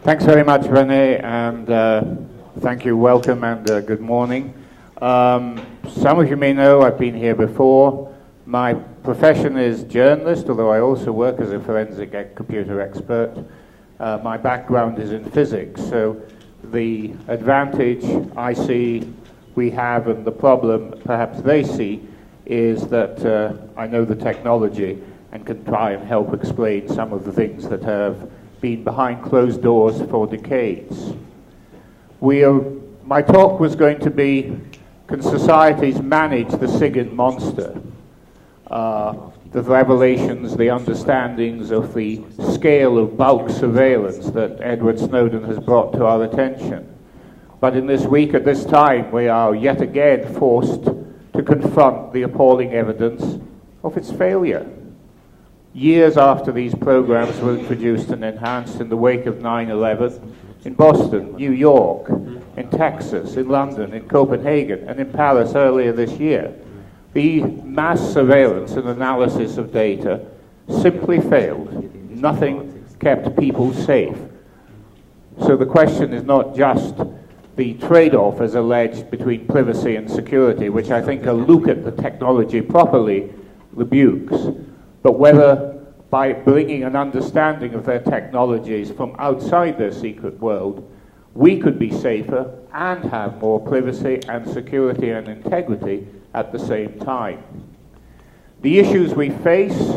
Thanks very much, Rene, and thank you, welcome, and good morning. Some of you may know I've been here before. My profession is journalist, although I also work as a forensic computer expert. My background is in physics, so the advantage I see we have and the problem perhaps they see is that I know the technology and can try and help explain some of the things that have been behind closed doors for decades. My talk was going to be, can societies manage the Sigint monster? The revelations, the understandings of the scale of bulk surveillance that Edward Snowden has brought to our attention. But in this week, at this time, we are yet again forced to confront the appalling evidence of its failure. Years after these programs were introduced and enhanced in the wake of 9/11, in Boston, New York, in Texas, in London, in Copenhagen, and in Paris earlier this year, the mass surveillance and analysis of data simply failed. Nothing kept people safe. So the question is not just the trade-off, as alleged, between privacy and security, which I think a look at the technology properly rebukes, but whether by bringing an understanding of their technologies from outside their secret world, we could be safer and have more privacy and security and integrity at the same time. The issues we face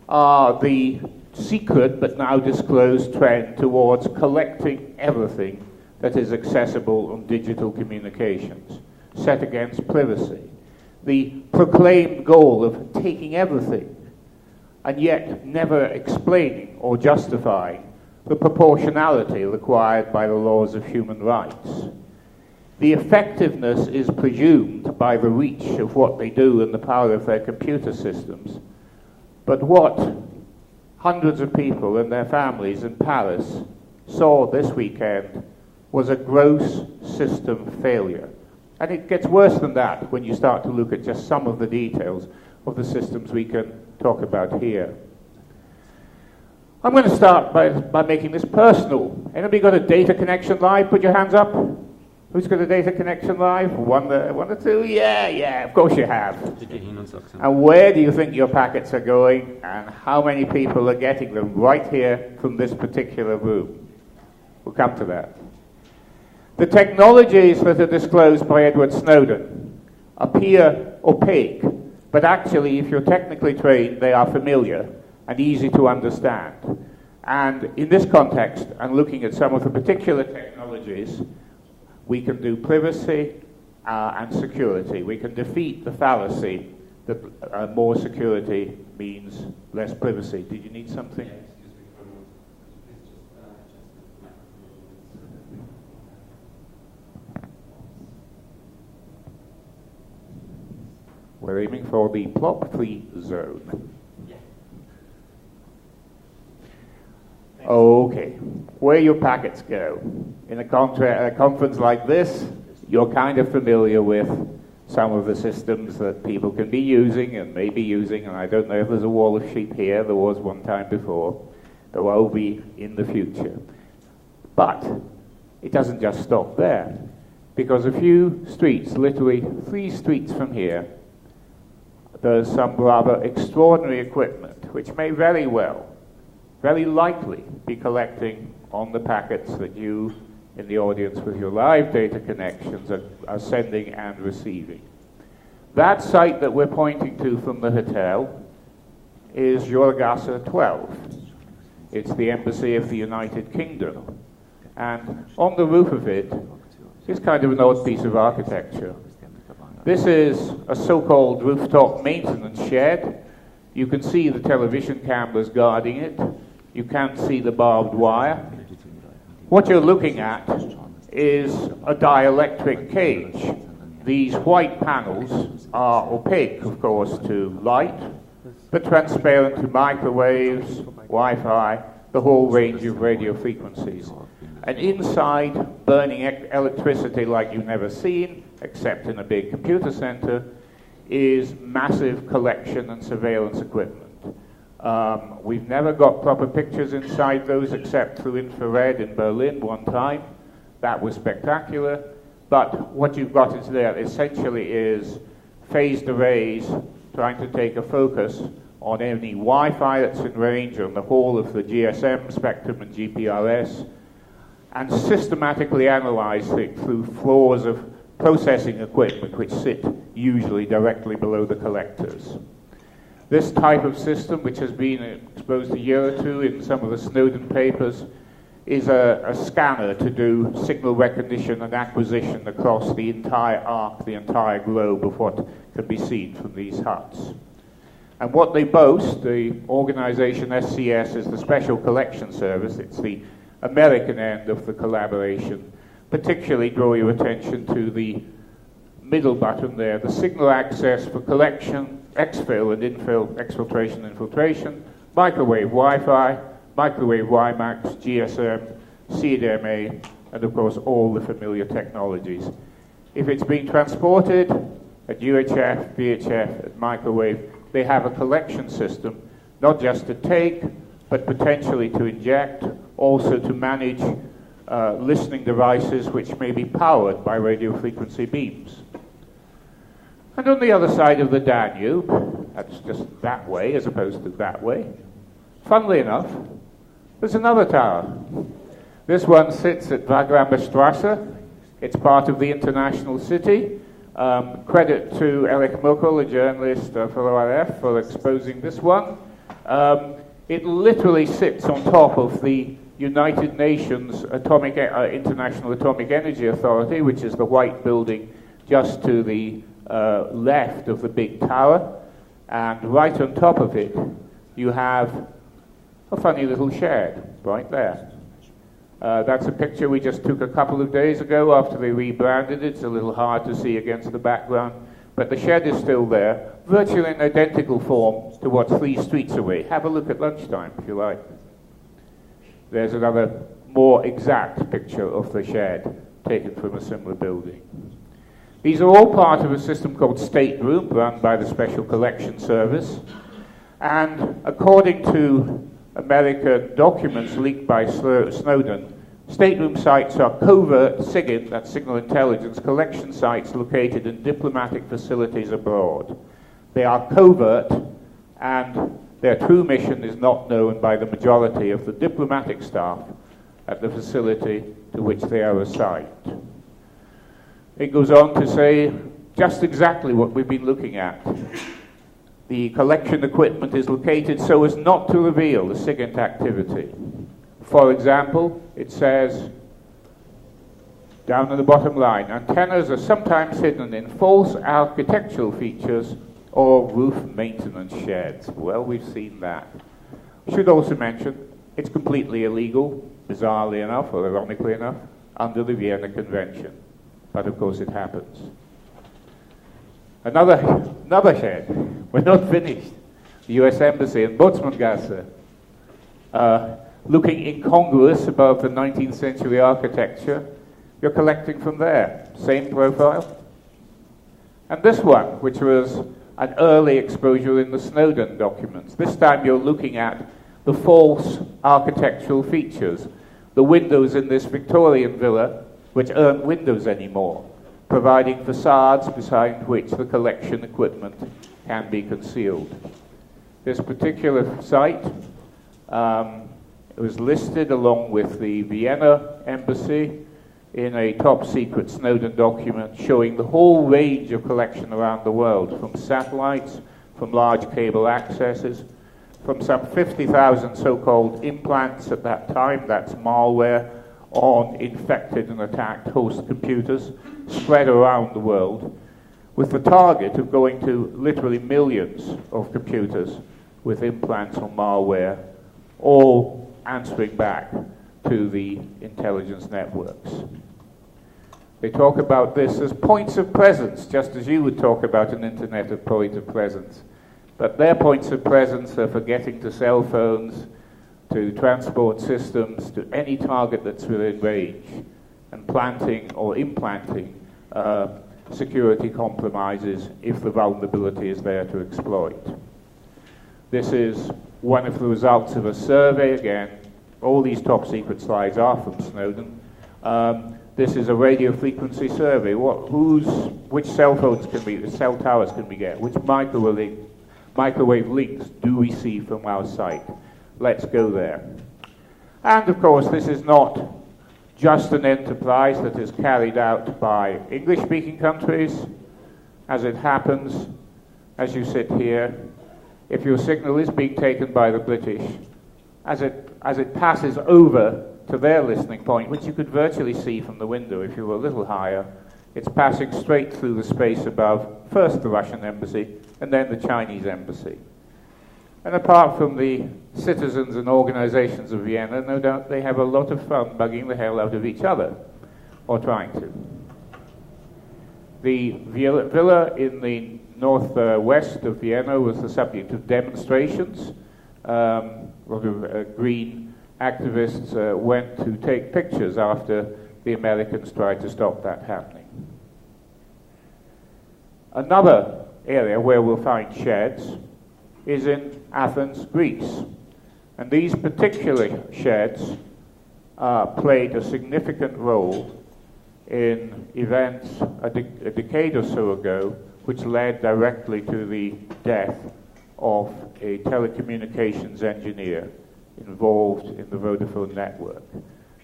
are the secret but now disclosed trend towards collecting everything that is accessible on digital communications, set against privacy. The proclaimed goal of taking everything, and yet never explaining or justifying the proportionality required by the laws of human rights. The effectiveness is presumed by the reach of what they do and the power of their computer systems. But what hundreds of people and their families in Paris saw this weekend was a gross system failure. And it gets worse than that when you start to look at just some of the details of the systems we can talk about here. I'm going to start by making this personal. Anybody got a data connection live? Put your hands up. Who's got a data connection live? One or two? Yeah, of course you have. And where do you think your packets are going, and how many people are getting them right here from this particular room? We'll come to that. The technologies that are disclosed by Edward Snowden appear opaque, but actually, if you're technically trained, they are familiar and easy to understand. And in this context, and looking at some of the particular technologies, we can do privacy and security. We can defeat the fallacy that more security means less privacy. Did you need something? We're aiming for the plop-free zone. Okay, where your packets go. In a conference like this, you're kind of familiar with some of the systems that people can be using and may be using, and I don't know if there's a wall of sheep here. There was one time before. There will be in the future. But it doesn't just stop there, because a few streets, literally 3 streets from here, there's some rather extraordinary equipment which may very well, very likely be collecting on the packets that you in the audience with your live data connections are sending and receiving. That site that we're pointing to from the hotel is Jorgasse 12. It's the embassy of the United Kingdom. And on the roof of it is kind of an odd piece of architecture. This is a so-called rooftop maintenance shed. You can see the television cameras guarding it. You can't see the barbed wire. What you're looking at is a dielectric cage. These white panels are opaque, of course, to light, but transparent to microwaves, Wi-Fi, the whole range of radio frequencies. And inside, burning electricity like you've never seen, except in a big computer center, is massive collection and surveillance equipment. We've never got proper pictures inside those except through infrared in Berlin one time. That was spectacular. But what you've got is there essentially is phased arrays trying to take a focus on any Wi-Fi that's in range on the whole of the GSM spectrum and GPRS, and systematically analyze it through floors of processing equipment which sit usually directly below the collectors. This type of system, which has been exposed a year or two in some of the Snowden papers, is a scanner to do signal recognition and acquisition across the entire arc, the entire globe of what can be seen from these huts. And what they boast, the organization SCS, is the Special Collection Service. It's the American end of the collaboration. Particularly draw your attention to the middle button there, the signal access for collection, exfil and infill, exfiltration and infiltration, microwave Wi-Fi, microwave WiMAX, GSM, CDMA, and of course all the familiar technologies. If it's being transported at UHF, VHF, at microwave, they have a collection system, not just to take, but potentially to inject, also to manage listening devices which may be powered by radio frequency beams. And on the other side of the Danube, that's just that way as opposed to that way, funnily enough, there's another tower. This one sits at Wagramer Strasse. It's part of the International City. Credit to Erich Muckel, a journalist for ORF, for exposing this one. It literally sits on top of the United Nations International Atomic Energy Authority, which is the white building just to the left of the big tower. And right on top of it, you have a funny little shed right there. That's a picture we just took a couple of days ago after they rebranded it. It's a little hard to see against the background, but the shed is still there, virtually in identical form to what's 3 streets away. Have a look at lunchtime, if you like. There's another more exact picture of the shed taken from a similar building. These are all part of a system called Stateroom, run by the Special Collection Service. And according to American documents leaked by Snowden, Stateroom sites are covert Sigint, that's signal intelligence, collection sites located in diplomatic facilities abroad. They are covert, and their true mission is not known by the majority of the diplomatic staff at the facility to which they are assigned. It goes on to say just exactly what we've been looking at. The collection equipment is located so as not to reveal the Sigint activity. For example, it says, down in the bottom line, antennas are sometimes hidden in false architectural features or roof maintenance sheds. Well, we've seen that. We should also mention, it's completely illegal, bizarrely enough, or ironically enough, under the Vienna Convention. But of course it happens. Another shed. We're not finished. The US Embassy in Bootsmanngasse, looking incongruous above the 19th century architecture. You're collecting from there. Same profile. And this one, which was an early exposure in the Snowden documents. This time you're looking at the false architectural features. The windows in this Victorian villa, which aren't windows anymore, providing facades behind which the collection equipment can be concealed. This particular site was listed along with the Vienna Embassy in a top-secret Snowden document showing the whole range of collection around the world, from satellites, from large cable accesses, from some 50,000 so-called implants at that time, that's malware, on infected and attacked host computers spread around the world, with the target of going to literally millions of computers with implants or malware, all answering back to the intelligence networks. They talk about this as points of presence, just as you would talk about an internet of point of presence. But their points of presence are for getting to cell phones, to transport systems, to any target that's within range, and planting or implanting security compromises if the vulnerability is there to exploit. This is one of the results of a survey. Again, all these top secret slides are from Snowden. This is a radio frequency survey. Which cell phones cell towers can we get? Which microwave links do we see from our site? Let's go there. And of course, this is not just an enterprise that is carried out by English-speaking countries. As it happens, as you sit here, if your signal is being taken by the British, as it passes over to their listening point, which you could virtually see from the window if you were a little higher, it's passing straight through the space above, first the Russian embassy, and then the Chinese embassy. And apart from the citizens and organizations of Vienna, no doubt they have a lot of fun bugging the hell out of each other, or trying to. The villa in the northwest of Vienna was the subject of demonstrations. A lot of green activists went to take pictures after the Americans tried to stop that happening. Another area where we'll find sheds is in Athens, Greece. And these particular sheds played a significant role in events a decade or so ago, which led directly to the death of a telecommunications engineer involved in the Vodafone network.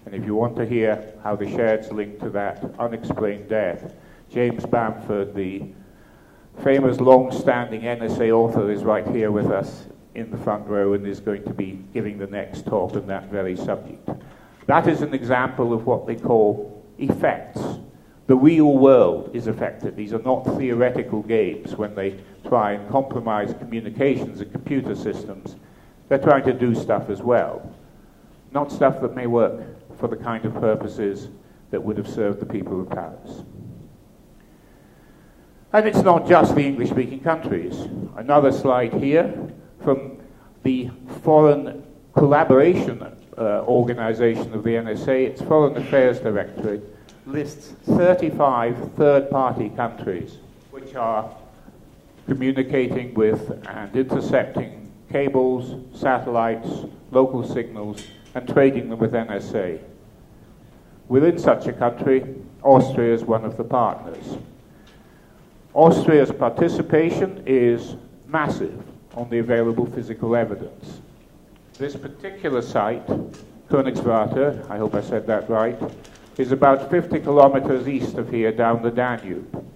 And if you want to hear how the sheds link to that unexplained death, James Bamford, the famous long-standing NSA author, is right here with us in the front row and is going to be giving the next talk on that very subject. That is an example of what they call effects. The real world is affected. These are not theoretical games when they try and compromise communications and computer systems. They're trying to do stuff as well. Not stuff that may work for the kind of purposes that would have served the people of Paris. And it's not just the English-speaking countries. Another slide here from the Foreign Collaboration Organization of the NSA, its Foreign Affairs Directorate, lists 35 third-party countries which are communicating with and intercepting cables, satellites, local signals, and trading them with NSA. Within such a country, Austria is one of the partners. Austria's participation is massive on the available physical evidence. This particular site, Königswarte, I hope I said that right, is about 50 kilometers east of here down the Danube.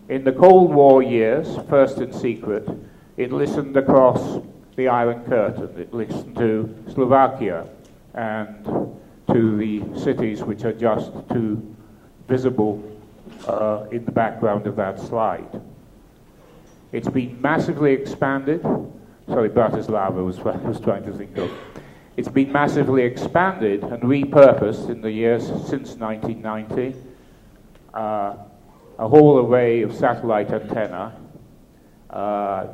In the Cold War years, first in secret, it listened across the Iron Curtain. It listened to Slovakia and to the cities which are just too visible in the background of that slide. It's been massively expanded. Sorry, Bratislava was what I was trying to think of. It's been massively expanded and repurposed in the years since 1990. A whole array of satellite antenna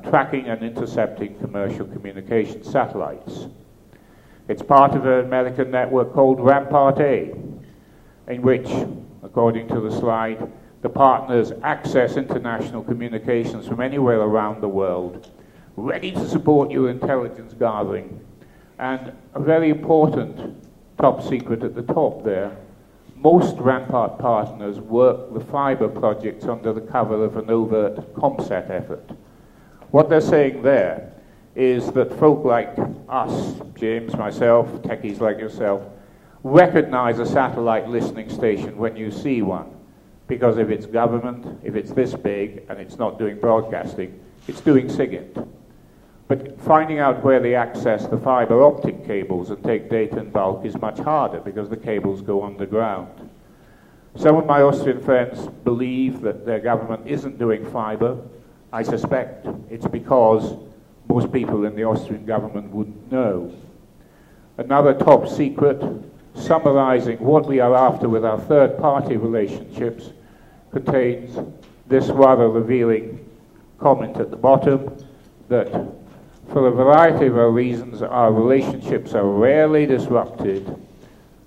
tracking and intercepting commercial communication satellites. It's part of an American network called Rampart A, in which, according to the slide, the partners access international communications from anywhere around the world, ready to support your intelligence gathering. And a very important top secret at the top there, most Rampart partners work the fiber projects under the cover of an overt ComSat effort. What they're saying there is that folk like us, James, myself, techies like yourself, recognize a satellite listening station when you see one. Because if it's government, if it's this big, and it's not doing broadcasting, it's doing Sigint. But finding out where they access the fiber optic cables and take data in bulk is much harder because the cables go underground. Some of my Austrian friends believe that their government isn't doing fiber. I suspect it's because most people in the Austrian government wouldn't know. Another top secret, summarizing what we are after with our third-party relationships, contains this rather revealing comment at the bottom that for a variety of our reasons, our relationships are rarely disrupted.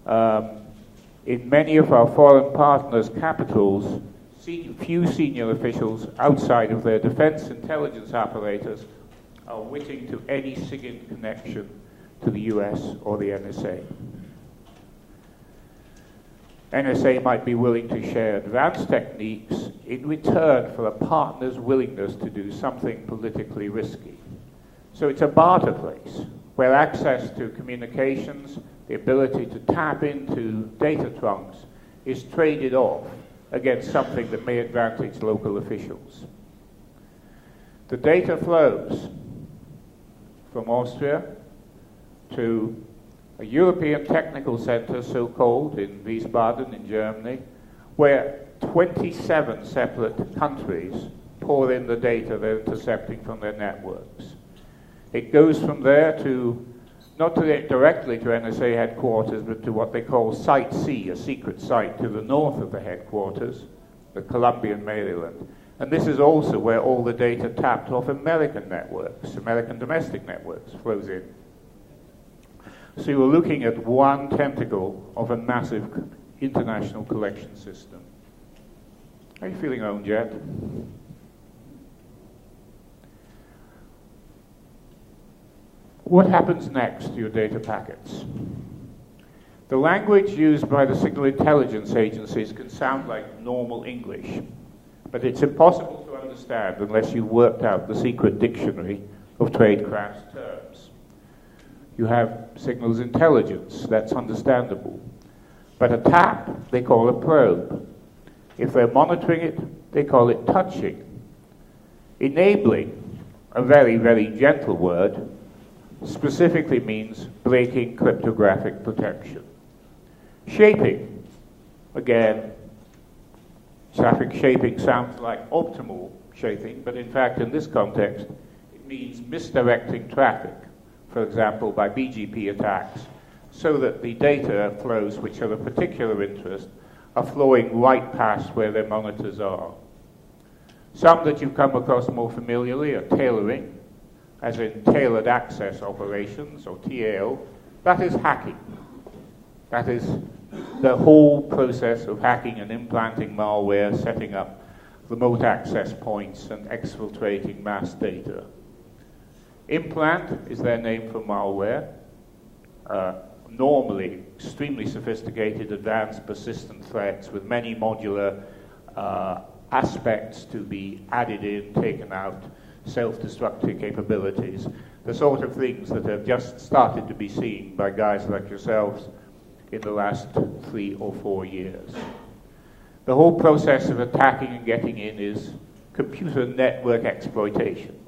In many of our foreign partners' capitals, few senior officials outside of their defense intelligence apparatus are witting to any Sigint connection to the US or the NSA. NSA might be willing to share advanced techniques in return for a partner's willingness to do something politically risky. So it's a barter place where access to communications, the ability to tap into data trunks, is traded off against something that may advantage local officials. The data flows from Austria to a European technical center, so-called, in Wiesbaden in Germany, where 27 separate countries pour in the data they're intercepting from their networks. It goes from there to, not directly to NSA headquarters, but to what they call Site C, a secret site to the north of the headquarters, the Columbia and Maryland. And this is also where all the data tapped off American networks, American domestic networks, flows in. So you're looking at one tentacle of a massive international collection system. How are you feeling, Owen Jet? What happens next to your data packets? The language used by the signal intelligence agencies can sound like normal English, but it's impossible to understand unless you've worked out the secret dictionary of tradecraft's terms. You have signals intelligence, that's understandable. But a tap, they call a probe. If they're monitoring it, they call it touching. Enabling, a very, very gentle word, specifically means breaking cryptographic protection. Shaping, again, traffic shaping sounds like optimal shaping, but in fact in this context, it means misdirecting traffic, for example, by BGP attacks, so that the data flows which are of particular interest are flowing right past where their monitors are. Some that you've come across more familiarly are tailoring, as in tailored access operations, or TAO. That is hacking. That is the whole process of hacking and implanting malware, setting up remote access points and exfiltrating mass data. Implant is their name for malware. Normally extremely sophisticated, advanced, persistent threats with many modular aspects to be added in, taken out, self-destructive capabilities, the sort of things that have just started to be seen by guys like yourselves in the last 3 or 4 years. The whole process of attacking and getting in is computer network exploitation.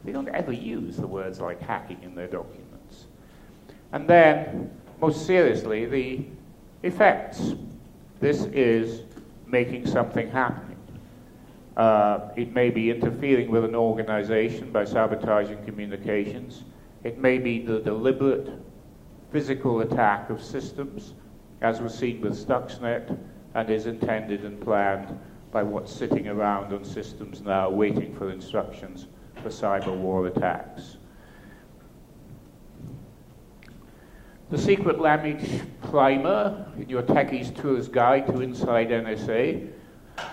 They don't ever use the words like hacking in their documents. And then, most seriously, the effects. This is making something happening. It may be interfering with an organization by sabotaging communications. It may be the deliberate physical attack of systems, as was seen with Stuxnet, and is intended and planned by what's sitting around on systems now waiting for instructions for cyber war attacks. The secret language primer in your Techie's Tour's Guide to Inside NSA.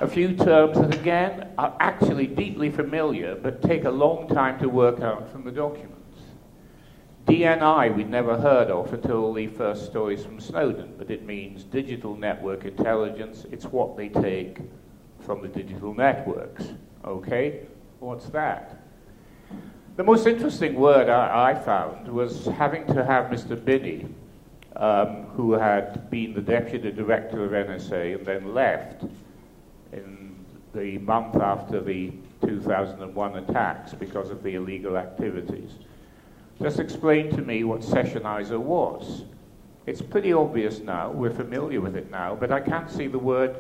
A few terms that, again, are actually deeply familiar, but take a long time to work out from the documents. DNI we'd never heard of until the first stories from Snowden, but it means digital network intelligence. It's what they take from the digital networks. Okay, what's that? The most interesting word I found was having to have Mr. Binney, who had been the deputy director of NSA and then left in the month after the 2001 attacks because of the illegal activities. Just explain to me what sessionizer was. It's pretty obvious now, we're familiar with it now, but I can't see the word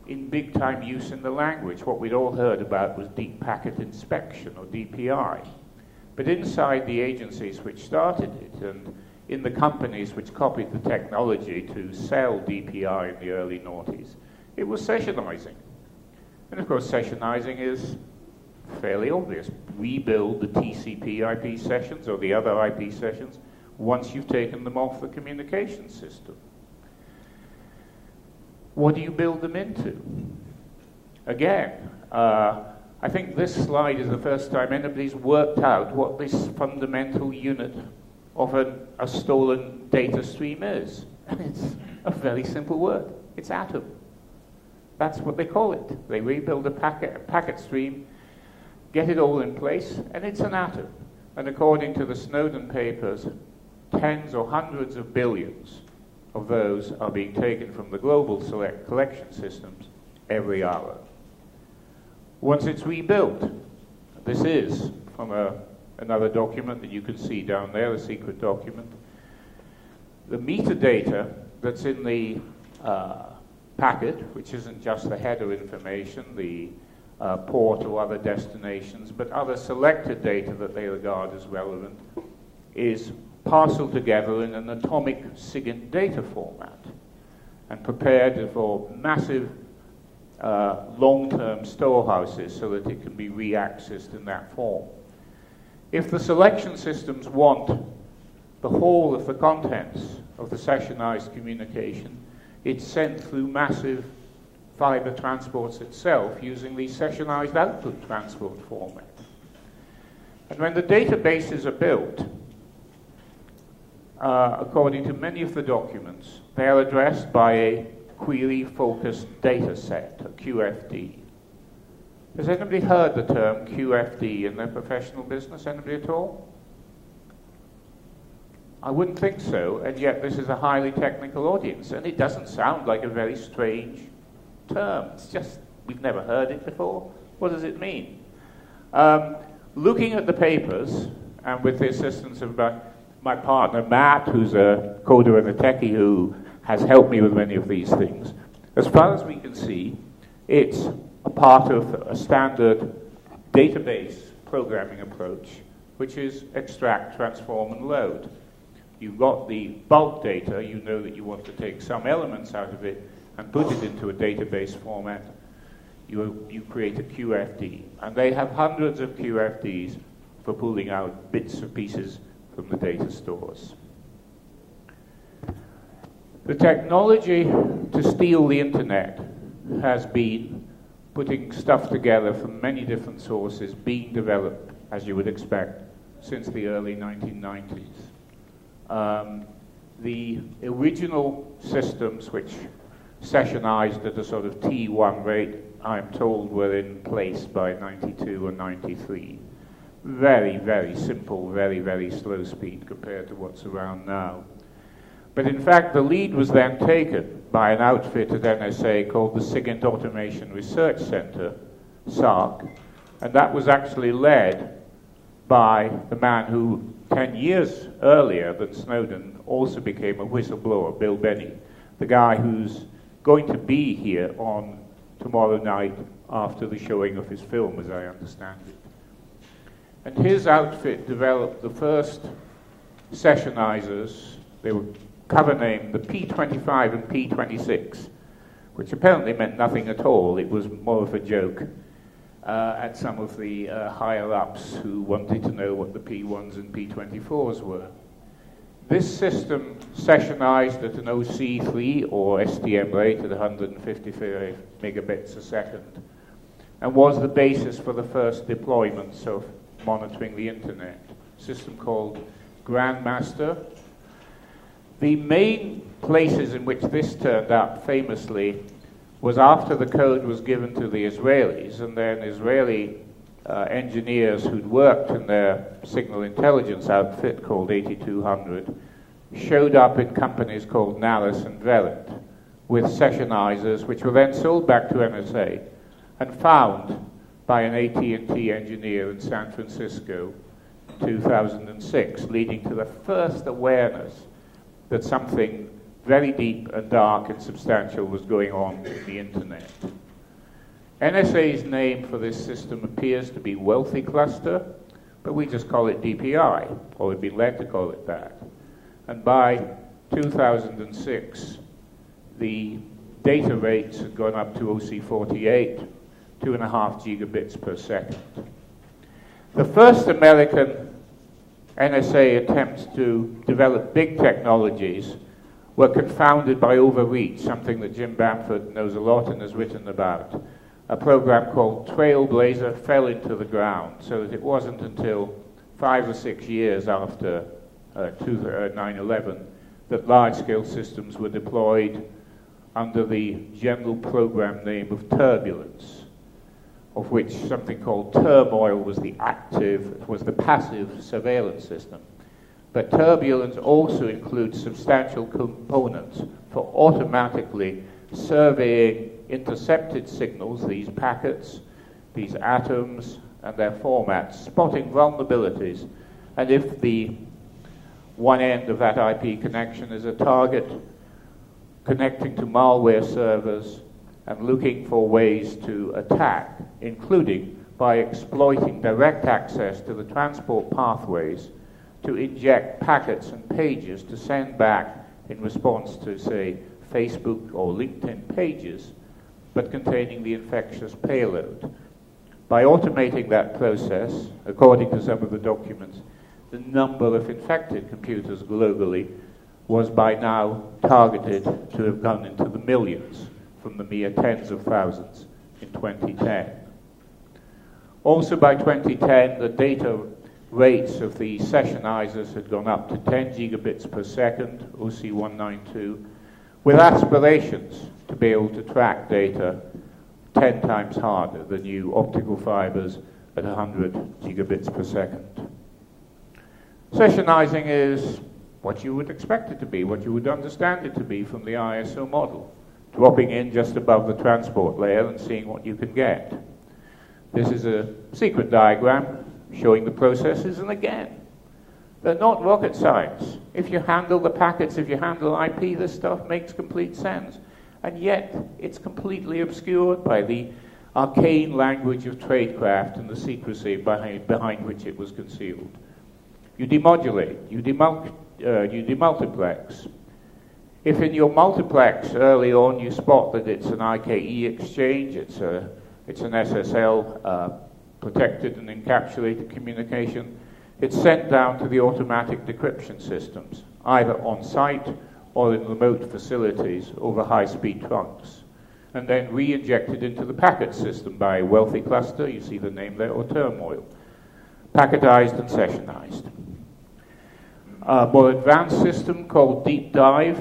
in big time use in the language. What we'd all heard about was deep packet inspection, or DPI. But inside the agencies which started it, and in the companies which copied the technology to sell DPI in the early noughties, it was sessionizing. And of course, sessionizing is fairly obvious. We build the TCP IP sessions or the other IP sessions once you've taken them off the communication system. What do you build them into? Again, I think this slide is the first time anybody's worked out what this fundamental unit of a stolen data stream is. And it's a very simple word. It's atom. That's what they call it. They rebuild a packet stream, get it all in place, and it's an atom. And according to the Snowden papers, tens or hundreds of billions of those are being taken from the global collection systems every hour. Once it's rebuilt, this is from another document that you can see down there, a secret document. The metadata that's in the packet, which isn't just the header information, the port or other destinations, but other selected data that they regard as relevant, is parceled together in an atomic Sigint data format and prepared for massive long-term storehouses so that it can be re-accessed in that form. If the selection systems want the whole of the contents of the sessionized communication, it's sent through massive fiber transports itself using the sessionized output transport format. And when the databases are built, according to many of the documents, they are addressed by a query-focused data set, a QFD. Has anybody heard the term QFD in their professional business? Anybody at all? I wouldn't think so, and yet this is a highly technical audience, and it doesn't sound like a very strange term. It's just, we've never heard it before. What does it mean? Looking at the papers, and with the assistance of my partner Matt, who's a coder and a techie who has helped me with many of these things, as far as we can see, it's a part of a standard database programming approach, which is extract, transform, and load. You've got the bulk data, you know that you want to take some elements out of it and put it into a database format. You create a QFD. And they have hundreds of QFDs for pulling out bits and pieces from the data stores. The technology to steal the internet has been putting stuff together from many different sources, being developed, as you would expect, since the early 1990s. The original systems, which sessionized at a sort of T1 rate, I'm told were in place by 92 or 93. Very, very simple, very, very slow speed compared to what's around now. But in fact, the lead was then taken by an outfit at NSA called the Sigint Automation Research Center, SARC, and that was actually led by the man who 10 years earlier than Snowden also became a whistleblower, Bill Benny, the guy who's going to be here on tomorrow night after the showing of his film, as I understand it. And his outfit developed the first sessionizers. They were cover named the P25 and P26, which apparently meant nothing at all. It was more of a joke at some of the higher-ups who wanted to know what the P1s and P24s were. This system sessionized at an OC3 or STM rate at 155 megabits a second and was the basis for the first deployments of monitoring the internet, a system called Grandmaster. The main places in which this turned up famously was after the code was given to the Israelis, and then Israeli engineers who'd worked in their signal intelligence outfit called 8200 showed up in companies called Naris and Verint with sessionizers, which were then sold back to NSA and found by an AT&T engineer in San Francisco in 2006, leading to the first awareness that something very deep and dark and substantial was going on in the internet. NSA's name for this system appears to be Wealthy Cluster, but we just call it DPI, or we've been led to call it that. And by 2006, the data rates had gone up to OC48, 2.5 gigabits per second. The first American NSA attempts to develop big technologies were confounded by overreach, something that Jim Bamford knows a lot and has written about. a program called Trailblazer fell into the ground, so that it wasn't until 5 or 6 years after 9/11 that large-scale systems were deployed under the general program name of Turbulence, of which something called Turmoil was the passive surveillance system. But Turbulence also includes substantial components for automatically surveying intercepted signals, these packets, these atoms, and their formats, spotting vulnerabilities. And if the one end of that IP connection is a target, connecting to malware servers and looking for ways to attack, including by exploiting direct access to the transport pathways to inject packets and pages to send back in response to, say, Facebook or LinkedIn pages, but containing the infectious payload. By automating that process, according to some of the documents, the number of infected computers globally was by now targeted to have gone into the millions from the mere tens of thousands in 2010. Also by 2010, the data rates of the sessionizers had gone up to 10 gigabits per second, OC192, with aspirations to be able to track data 10 times harder than new optical fibers at 100 gigabits per second. Sessionizing is what you would expect it to be, what you would understand it to be from the ISO model, dropping in just above the transport layer and seeing what you can get. This is a secret diagram showing the processes, and again, they're not rocket science. If you handle the packets, if you handle IP, this stuff makes complete sense. And yet, it's completely obscured by the arcane language of tradecraft and the secrecy behind which it was concealed. You demodulate, you demultiplex. If in your multiplex early on you spot that it's an IKE exchange, it's an SSL protected and encapsulated communication, it's sent down to the automatic decryption systems, either on site or in remote facilities over high-speed trunks, and then re-injected into the packet system by a wealthy cluster, you see the name there, or turmoil, packetized and sessionized. A more advanced system called Deep Dive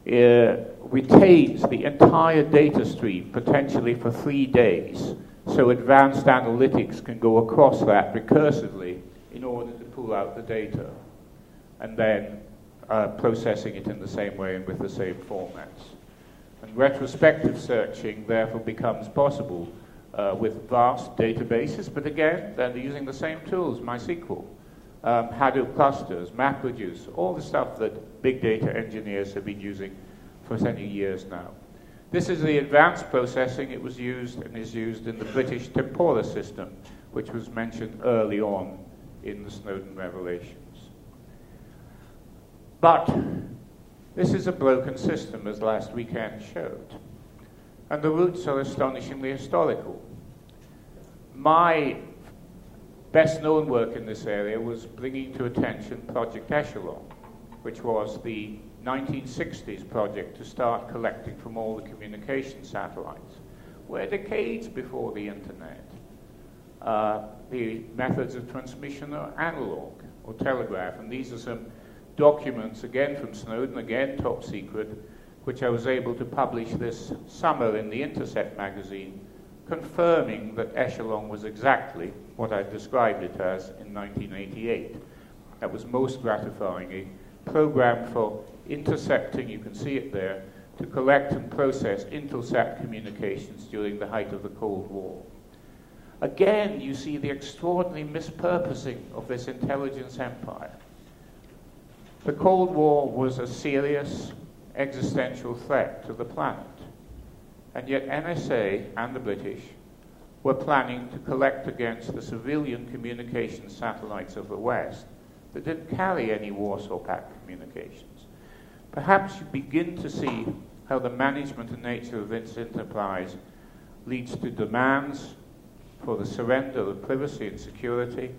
retains the entire data stream potentially for 3 days, so advanced analytics can go across that recursively in order to pull out the data, and then processing it in the same way and with the same formats. And retrospective searching therefore becomes possible with vast databases, but again, they're using the same tools, MySQL, Hadoop clusters, MapReduce, all the stuff that big data engineers have been using for many years now. This is the advanced processing. It was used and is used in the British Tempora system, which was mentioned early on in the Snowden revelations. But this is a broken system, as last weekend showed. And the roots are astonishingly historical. My best known work in this area was bringing to attention Project Echelon, which was the 1960s project to start collecting from all the communication satellites, where decades before the internet, the methods of transmission are analog or telegraph. And these are some documents, again from Snowden, again top secret, which I was able to publish this summer in the Intercept magazine, confirming that Echelon was exactly what I described it as in 1988. That was most gratifying, a program for intercepting, you can see it there, to collect and process Intelsat communications during the height of the Cold War. Again, you see the extraordinary mispurposing of this intelligence empire. The Cold War was a serious existential threat to the planet, and yet NSA and the British were planning to collect against the civilian communication satellites of the West that didn't carry any Warsaw Pact communications. Perhaps you begin to see how the management and nature of this enterprise leads to demands for the surrender of privacy and security,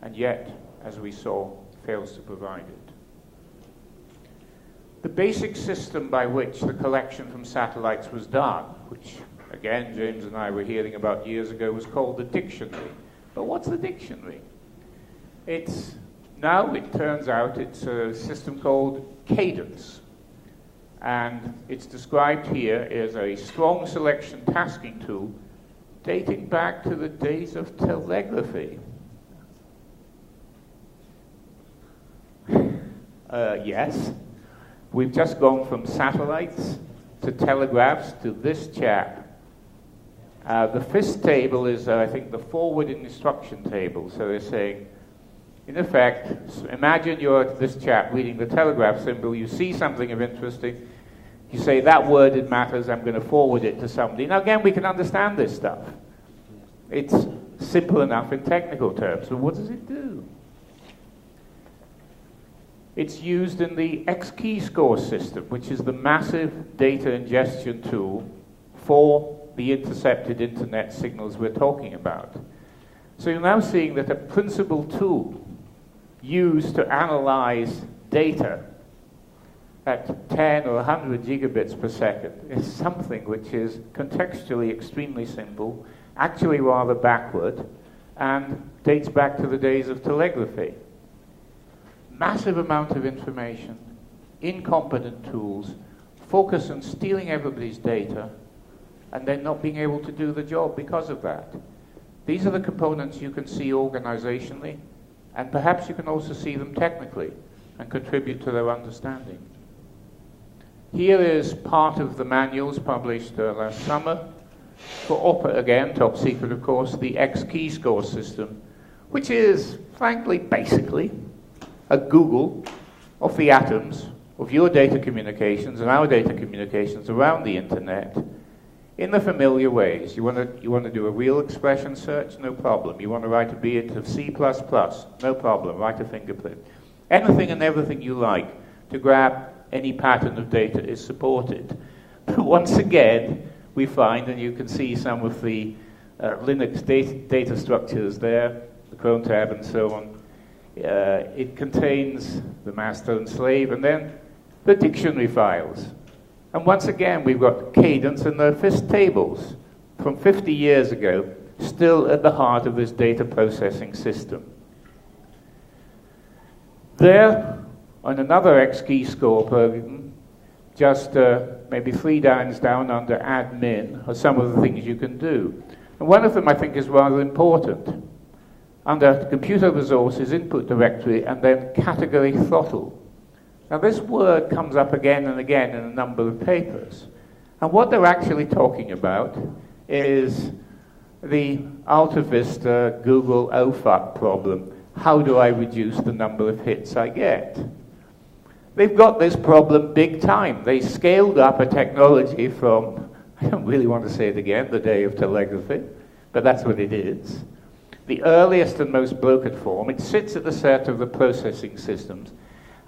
and yet, as we saw, fails to provide it. The basic system by which the collection from satellites was done, which again, James and I were hearing about years ago, was called the dictionary. But what's the dictionary? Now it turns out it's a system called cadence. And it's described here as a strong selection tasking tool dating back to the days of telegraphy. Yes, we've just gone from satellites to telegraphs to this chap. The FIS table is, I think, the forward instruction table. So they're saying, in effect, imagine you're this chap reading the telegraph symbol, you see something of interesting, you say, that word, it matters, I'm going to forward it to somebody. Now again, we can understand this stuff. It's simple enough in technical terms, but what does it do? It's used in the X-key score system, which is the massive data ingestion tool for the intercepted internet signals we're talking about. So you're now seeing that a principal tool used to analyze data at 10 or 100 gigabits per second is something which is contextually extremely simple, actually rather backward, and dates back to the days of telegraphy. Massive amount of information, incompetent tools, focus on stealing everybody's data, and then not being able to do the job because of that. These are the components you can see organizationally, and perhaps you can also see them technically and contribute to their understanding. Here is part of the manuals published last summer for OPA, again, top secret of course, the X-key score system, which is, frankly, basically a Google of the atoms of your data communications and our data communications around the internet in the familiar ways. You want to do a real expression search? No problem. You want to write a bit of C++? No problem. Write a fingerprint. Anything and everything you like to grab any pattern of data is supported. But once again, we find, and you can see some of the Linux data structures there, the Chrome tab and so on. It contains the master and slave, and then the dictionary files. And once again, we've got cadence and the FIS tables from 50 years ago, still at the heart of this data processing system. There, on another X-key score program, just maybe 3 lines down under admin are some of the things you can do. And one of them I think is rather important. Under computer resources, input directory, and then category throttle. Now this word comes up again and again in a number of papers. And what they're actually talking about is the Alta Vista Google OFAC problem. How do I reduce the number of hits I get? They've got this problem big time. They scaled up a technology from, I don't really want to say it again, the day of telegraphy, but that's what it is. The earliest and most broken form. It sits at the center of the processing systems.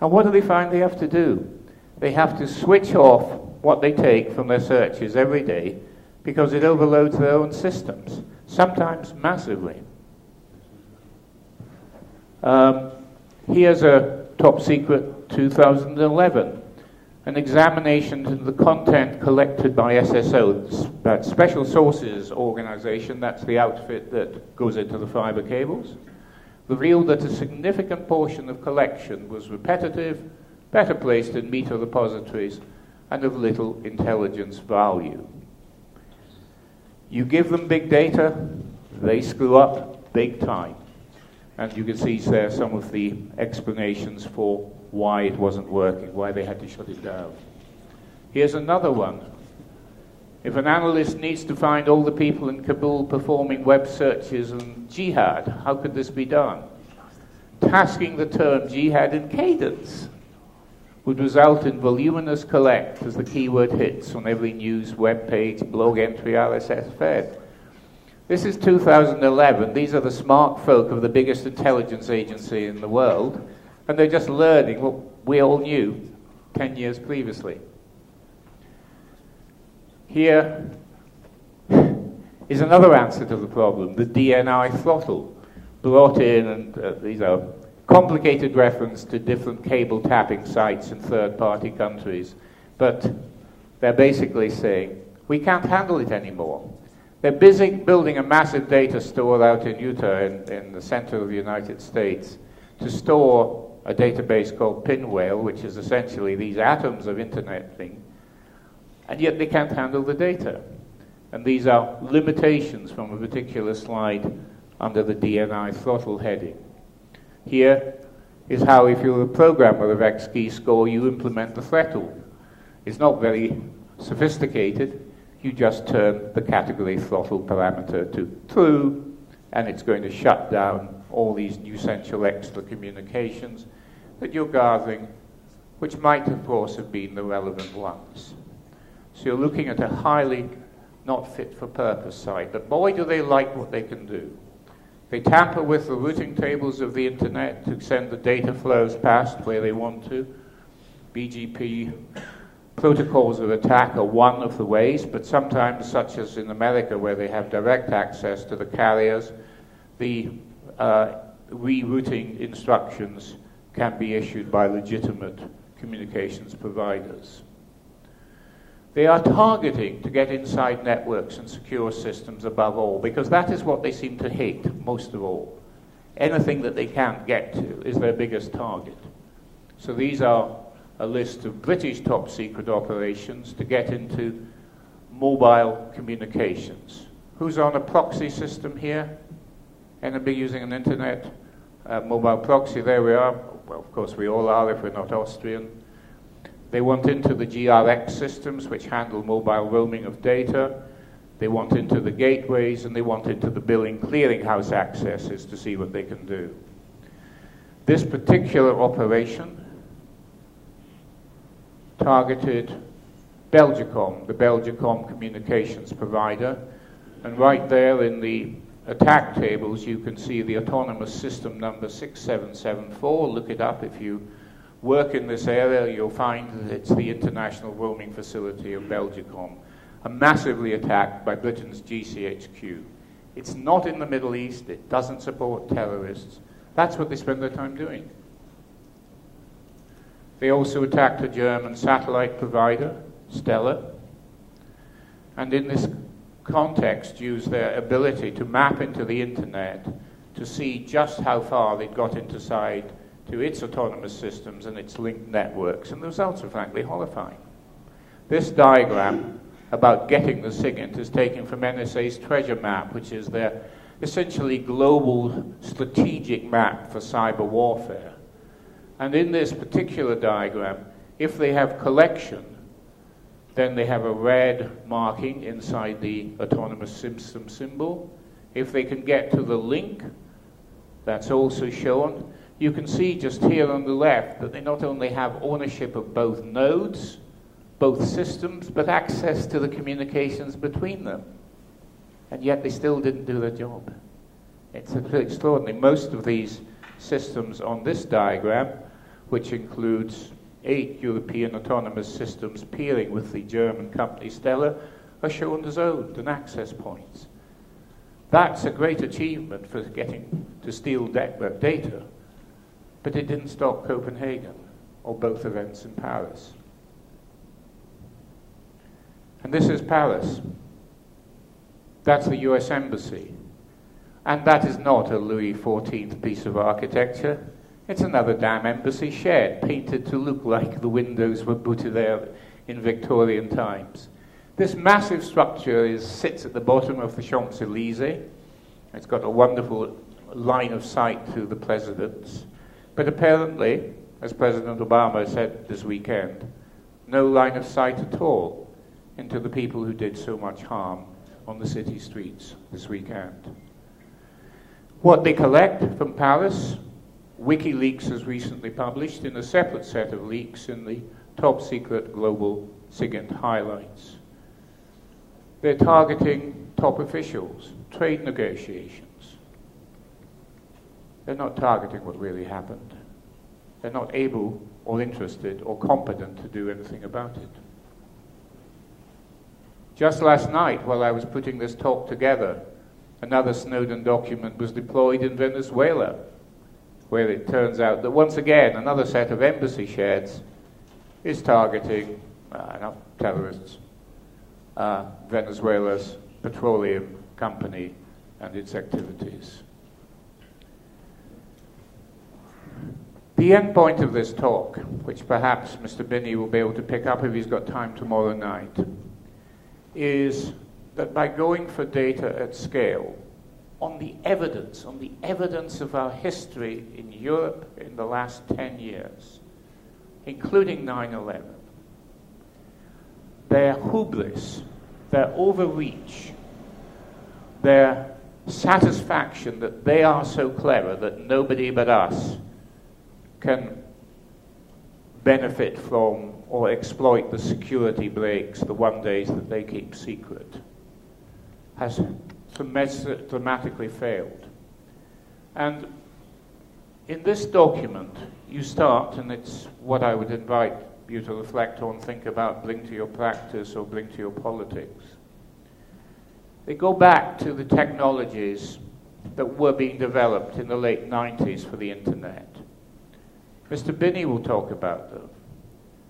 And what do they find they have to do? They have to switch off what they take from their searches every day because it overloads their own systems, sometimes massively. Here's a top secret 2011, an examination into the content collected by SSO, that Special Sources Organization, that's the outfit that goes into the fiber cables, revealed that a significant portion of collection was repetitive, better placed in meter repositories, and of little intelligence value. You give them big data, they screw up big time. And you can see there some of the explanations for why it wasn't working, why they had to shut it down. Here's another one. If an analyst needs to find all the people in Kabul performing web searches on jihad, how could this be done? Tasking the term jihad in cadence would result in voluminous collect as the keyword hits on every news, web page, blog entry, RSS feed. This is 2011. These are the smart folk of the biggest intelligence agency in the world, and they're just learning what we all knew 10 years previously. Here is another answer to the problem, the DNI throttle, brought in, and these are complicated reference to different cable tapping sites in third-party countries, but they're basically saying, We can't handle it anymore. They're busy building a massive data store out in Utah, in the center of the United States, to store a database called Pinwhale, which is essentially these atoms of internet thing, and yet they can't handle the data. And these are limitations from a particular slide under the DNI throttle heading. Here is how, if you're a programmer of X-key score, you implement the throttle. It's not very sophisticated. You just turn the category throttle parameter to true, and it's going to shut down all these nusential extra communications that you're gathering, which might, of course, have been the relevant ones. So you're looking at a highly not fit for purpose site, but boy, do they like what they can do. They tamper with the routing tables of the internet to send the data flows past where they want to. BGP protocols of attack are one of the ways, but sometimes, such as in America where they have direct access to the carriers, the rerouting instructions can be issued by legitimate communications providers. They are targeting to get inside networks and secure systems above all, because that is what they seem to hate most of all. Anything that they can't get to is their biggest target. So these are a list of British top secret operations to get into mobile communications. Who's on a proxy system here? Anybody using an internet mobile proxy? There we are. Well, of course we all are if we're not Austrian. They want into the GRX systems, which handle mobile roaming of data. They want into the gateways, and they want into the billing clearinghouse accesses to see what they can do. This particular operation targeted Belgacom, the Belgacom communications provider, and right there in the attack tables you can see the autonomous system number 6774. Look it up if you work in this area. You'll find that it's the international roaming facility of Belgacom, massively attacked by Britain's GCHQ. It's not in the Middle East. It doesn't support terrorists. That's what they spend their time doing. They also attacked a German satellite provider, Stellar, and in this context used their ability to map into the internet to see just how far they'd got inside to its autonomous systems and its linked networks, and the results are frankly horrifying. This diagram about getting the Sigint is taken from NSA's treasure map, which is their essentially global strategic map for cyber warfare. And in this particular diagram, if they have collection, then they have a red marking inside the autonomous system symbol. If they can get to the link, that's also shown. You can see just here on the left that they not only have ownership of both nodes, both systems, but access to the communications between them. And yet they still didn't do their job. It's extraordinary. Most of these systems on this diagram, which includes 8 European autonomous systems peering with the German company Stellar, are shown as owned and access points. That's a great achievement for getting to steal data, but it didn't stop Copenhagen or both events in Paris. And this is Paris. That's the US Embassy. And that is not a Louis XIV piece of architecture. It's another damn embassy shed, painted to look like the windows were put there in Victorian times. This massive structure sits at the bottom of the Champs-Élysées. It's got a wonderful line of sight to the presidents. But apparently, as President Obama said this weekend, no line of sight at all into the people who did so much harm on the city streets this weekend. What they collect from Paris, WikiLeaks has recently published in a separate set of leaks in the top secret global Sigint highlights. They're targeting top officials, trade negotiations. They're not targeting what really happened. They're not able or interested or competent to do anything about it. Just last night, while I was putting this talk together, another Snowden document was deployed in Venezuela, where it turns out that once again another set of embassy sheds is targeting not terrorists, Venezuela's petroleum company and its activities. The end point of this talk, which perhaps Mr. Binney will be able to pick up if he's got time tomorrow night, is that by going for data at scale, on the evidence of our history in Europe in the last 10 years, including 9/11, their hubris, their overreach, their satisfaction that they are so clever that nobody but us can benefit from or exploit the security breaks, the one days that they keep secret, has dramatically failed. And in this document, you start, and it's what I would invite you to reflect on, think about, bring to your practice or bring to your politics. They go back to the technologies that were being developed in the late 90s for the internet. Mr. Binney will talk about them.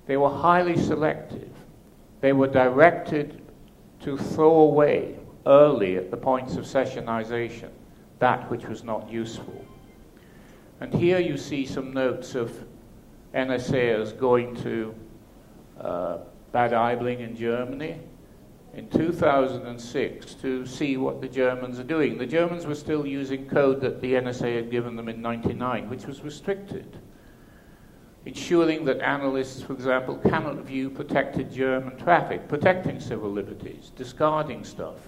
They were highly selective. They were directed to throw away early at the points of sessionization that which was not useful. And here you see some notes of NSAers going to Bad Aibling in Germany in 2006 to see what the Germans are doing. The Germans were still using code that the NSA had given them in '99, which was restricted, ensuring that analysts, for example, cannot view protected German traffic, protecting civil liberties, discarding stuff.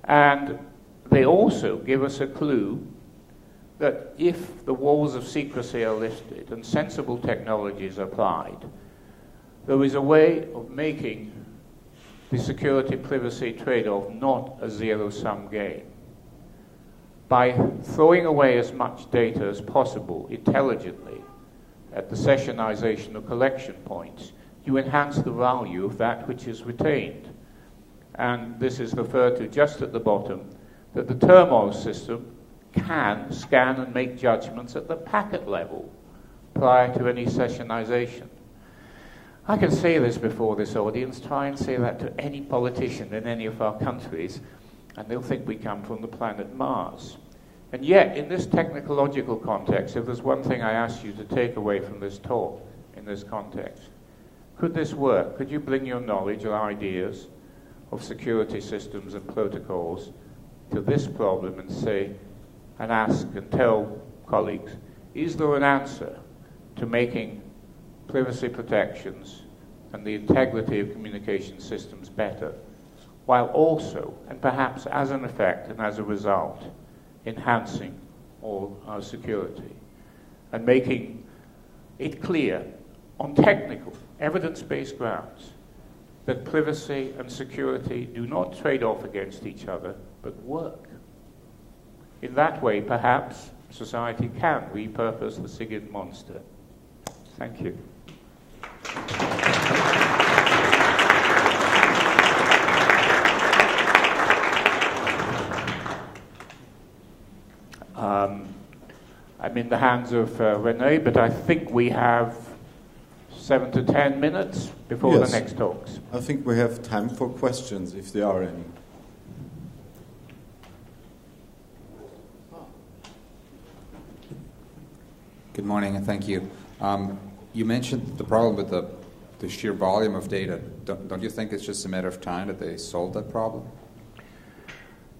And they also give us a clue that if the walls of secrecy are lifted and sensible technologies applied, there is a way of making the security-privacy trade-off not a zero-sum game. By throwing away as much data as possible intelligently at the sessionization or collection points, you enhance the value of that which is retained. And this is referred to just at the bottom, that the turmoil system can scan and make judgments at the packet level prior to any sessionization. I can say this before this audience, try and say that to any politician in any of our countries, and they'll think we come from the planet Mars. And yet, in this technological context, if there's one thing I ask you to take away from this talk in this context, could this work? Could you bring your knowledge or ideas of security systems and protocols to this problem and say, and ask and tell colleagues, is there an answer to making privacy protections and the integrity of communication systems better, while also, and perhaps as an effect and as a result, enhancing all our security and making it clear on technical, evidence-based grounds that privacy and security do not trade off against each other, but work. In that way, perhaps, society can repurpose the Sigint monster. Thank you. I'm in the hands of René, but I think we have 7 to 10 minutes before the next talks. I think we have time for questions, if there are any. Good morning, and thank you. You mentioned the problem with the sheer volume of data. Don't you think it's just a matter of time that they solve that problem?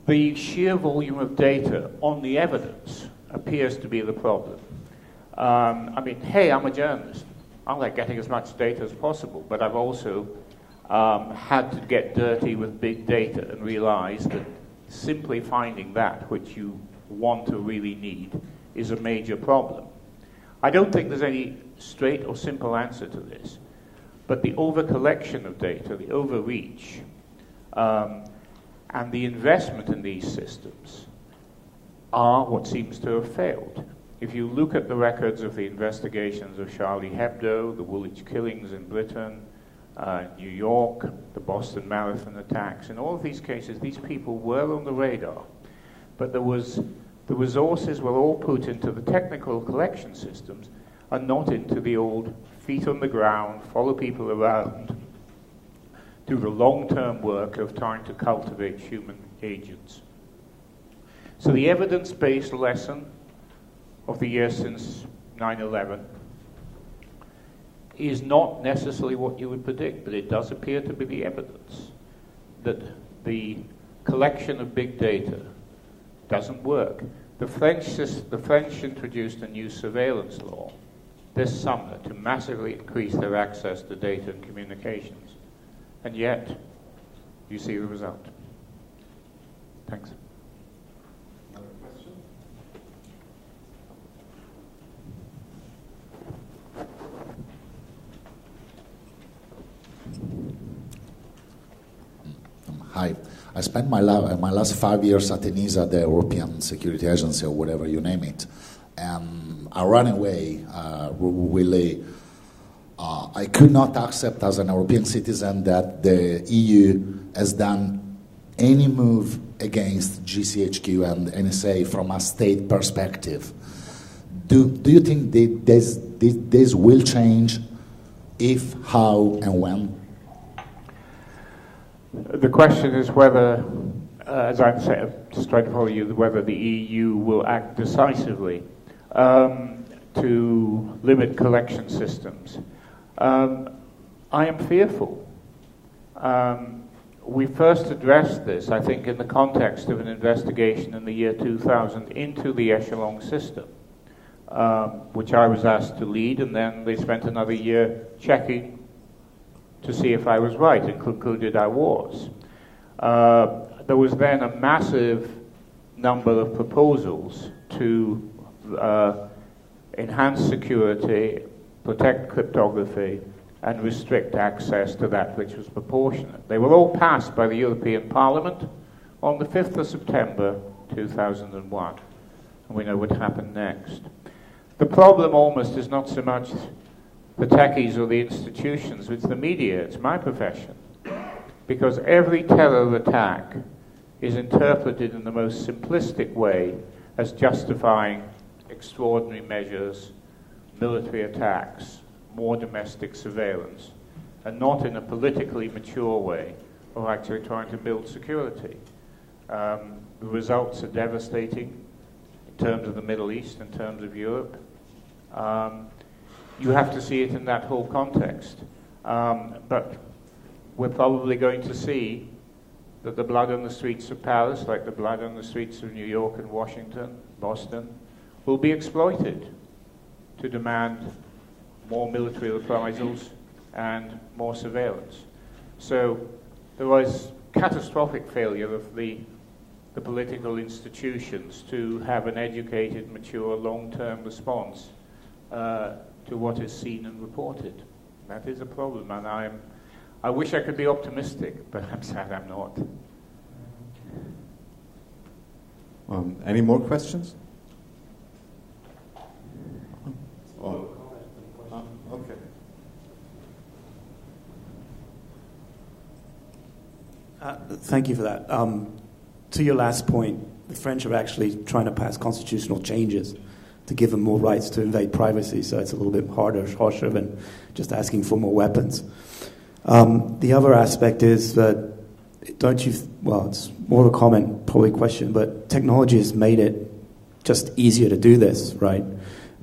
The sheer volume of data on the evidence appears to be the problem. I mean, hey, I'm a journalist. I like getting as much data as possible, but I've also had to get dirty with big data and realize that simply finding that which you want to really need is a major problem. I don't think there's any straight or simple answer to this, but the over-collection of data, the overreach, and the investment in these systems are what seems to have failed. If you look at the records of the investigations of Charlie Hebdo, the Woolwich killings in Britain, New York, the Boston Marathon attacks, in all of these cases, these people were on the radar, but the resources were all put into the technical collection systems and not into the old feet on the ground, follow people around, do the long-term work of trying to cultivate human agents. So the evidence-based lesson of the year since 9/11 is not necessarily what you would predict, but it does appear to be the evidence that the collection of big data doesn't work. The French introduced a new surveillance law this summer to massively increase their access to data and communications. And yet, you see the result. Thanks. Another question? Hi. I spent my last 5 years at ENISA, the European Security Agency, or whatever you name it. And I ran away, really. I could not accept as an European citizen that the EU has done any move against GCHQ and NSA from a state perspective. Do you think this will change? If, how, and when? The question is whether, as I'm saying, just trying to follow you, whether the EU will act decisively to limit collection systems. I am fearful. We first addressed this, I think, in the context of an investigation in the year 2000 into the echelon system, which I was asked to lead, and then they spent another year checking to see if I was right, and concluded I was. There was then a massive number of proposals to enhance security, protect cryptography, and restrict access to that which was proportionate. They were all passed by the European Parliament on the 5th of September 2001. And we know what happened next. The problem almost is not so much the techies or the institutions, it's the media, it's my profession. Because every terror attack is interpreted in the most simplistic way as justifying extraordinary measures, military attacks, more domestic surveillance, and not in a politically mature way of actually trying to build security. The results are devastating in terms of the Middle East, in terms of Europe. You have to see it in that whole context. But we're probably going to see that the blood on the streets of Paris, like the blood on the streets of New York and Washington, Boston, will be exploited to demand more military reprisals and more surveillance. So there was catastrophic failure of the political institutions to have an educated, mature, long-term response to what is seen and reported. That is a problem, and I wish I could be optimistic, but I'm sad I'm not. Any more questions? Okay. Thank you for that. To your last point, the French are actually trying to pass constitutional changes to give them more rights to invade privacy, so it's a little bit harsher than just asking for more weapons. The other aspect is that, it's more of a comment, probably a question, but technology has made it just easier to do this, right?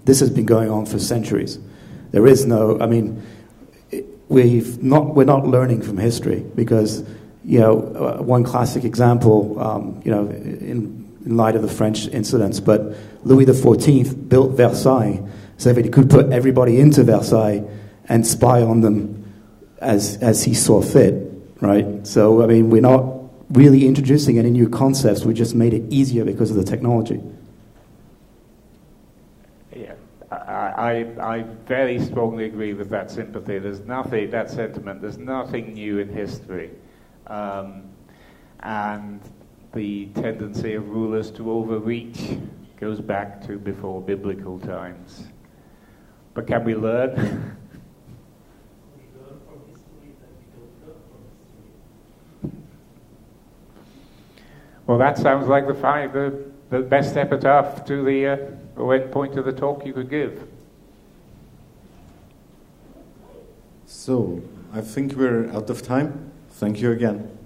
This has been going on for centuries. There is no, we're not learning from history because, one classic example, in light of the French incidents, but Louis XIV built Versailles so that he could put everybody into Versailles and spy on them as he saw fit, right? So, we're not really introducing any new concepts. We just made it easier because of the technology. Yeah, I very strongly agree with that sympathy. There's nothing, that sentiment, there's nothing new in history. And the tendency of rulers to overreach goes back to before biblical times. But can we learn? We learn from history that we don't learn from history. Well, that sounds like the best epitaph to the end point of the talk you could give. So, I think we're out of time. Thank you again.